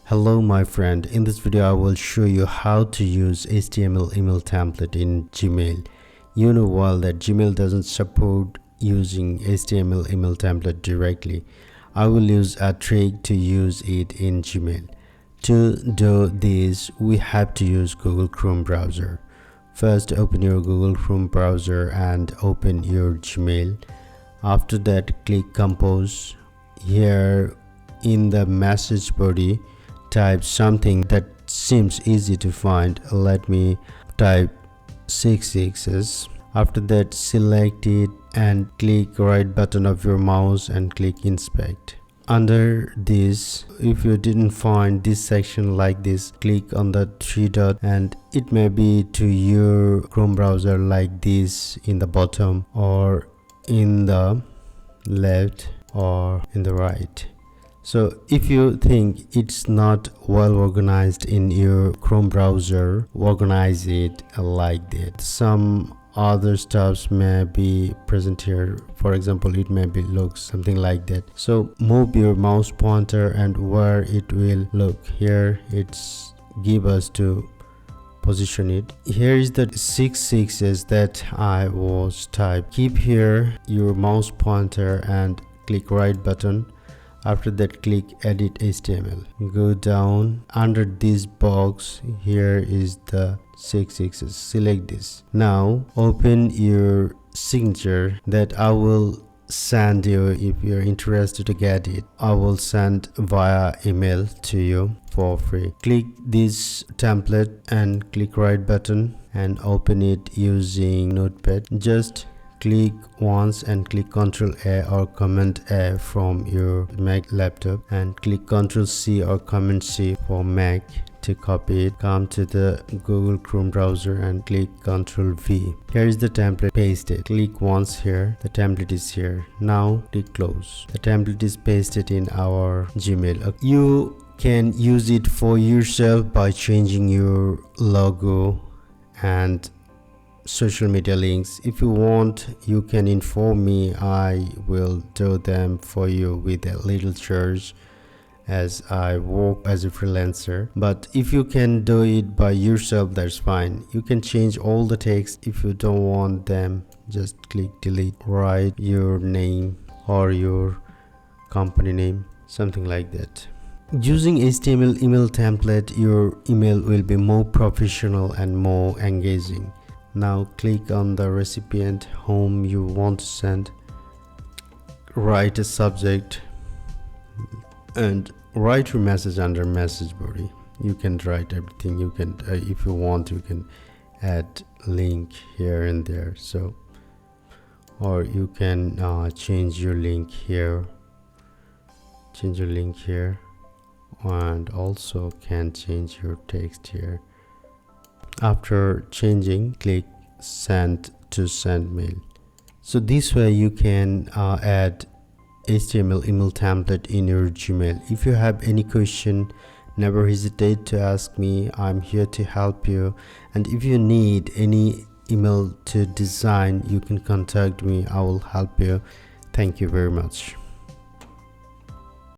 Hello my friend, in this video I will show you how to use HTML email template in Gmail. You know well that Gmail doesn't support using HTML email template directly. I will use a trick to use it in Gmail. To do this, we have to use Google Chrome browser. First, open your Google Chrome browser and open your Gmail. After that, click Compose. Here in the message body, type something that seems easy to find. Let me type 6x's. After that, select it and click right button of your mouse and click inspect. Under this, if you didn't find this section like this, click on the three dot and it may be to your Chrome browser like this in the bottom or in the left or in the right. So if you think it's not well organized in your Chrome browser, organize it like that. Some other stuffs may be present here. For example, it may be looks something like that. So move your mouse pointer and where it will look. Here it's give us to position it. Here is the 6x's that I was typed. Keep here your mouse pointer and click right button. After that, click edit HTML. Go down under this box. Here is the 6x's. Select this. Now open your signature that I will send you. If you're interested to get it, I will send via email to you for free. Click this template and click right button and open it using Notepad. Just click once and click Ctrl A or Command A from your Mac laptop and click Ctrl C or Command C for Mac to copy it. Come to the Google Chrome browser and click Ctrl V. Here is the template, paste it. Click once here, the template is here. Now click close. The template is pasted in our Gmail. You can use it for yourself by changing your logo and social media links. If you want, you can inform me. I will do them for you with a little charge as I work as a freelancer. But if you can do it by yourself, that's fine. You can change all the text. If you don't want them, just click delete. Write your name or your company name, something like that. Using HTML email template, your email will be more professional and more engaging. Now click on the recipient whom you want to send. Write a subject and write your message under message body. You can write everything. You can if you want, you can add link here and there. So or you can change your link here, and also can change your text here. After changing, click send to send mail. So this way you can add HTML email template in your Gmail. If you have any question, never hesitate to ask me. I'm here to help you. And if you need any email to design, you can contact me. I will help you. Thank you very much.